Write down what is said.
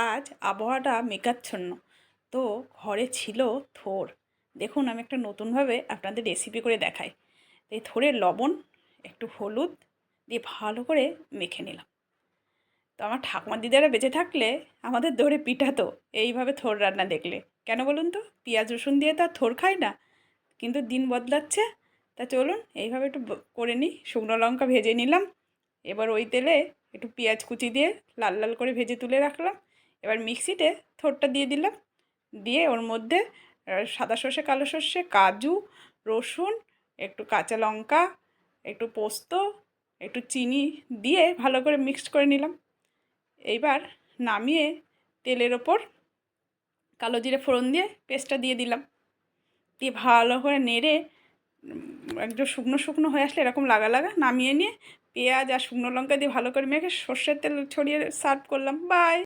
আজ আবহাওয়াটা মেঘাচ্ছন্ন, তো ঘরে ছিল থোড়। দেখুন আমি একটা নতুনভাবে আপনাদের রেসিপি করে দেখাই। এই থোড়ের লবণ, একটু হলুদ দিয়ে ভালো করে মেখে নিলাম। তো আমার ঠাকুমা দিদারা বেঁচে থাকলে আমাদের ধরে পিটাতো এইভাবে থোড় রান্না দেখলে। কেন বলুন তো? পেঁয়াজ রসুন দিয়ে তো আর থোড় খাই না, কিন্তু দিন বদলাচ্ছে। তা চলুন এইভাবে একটু করে নিই। শুকনো লঙ্কা ভেজে নিলাম, এবার ওই তেলে একটু পেঁয়াজ কুচি দিয়ে লাল লাল করে ভেজে তুলে রাখলাম। এবার মিক্সিতে থোড়টা দিয়ে দিলাম, দিয়ে ওর মধ্যে সাদা সর্ষে, কালো সর্ষে, কাজু, রসুন, একটু কাঁচা লঙ্কা, একটু পোস্ত, একটু চিনি দিয়ে ভালো করে মিক্সড করে নিলাম। এইবার নামিয়ে তেলের ওপর কালো জিরে ফোড়ন দিয়ে পেস্টটা দিয়ে দিলাম, দিয়ে ভালো করে নেড়ে একটু শুকনো শুকনো হয়ে আসলে এরকম লাগা লাগা নামিয়ে নিয়ে পেঁয়াজ আর শুকনো লঙ্কা দিয়ে ভালো করে মেখে সর্ষের তেল ছড়িয়ে সার্ভ করলাম। বাই।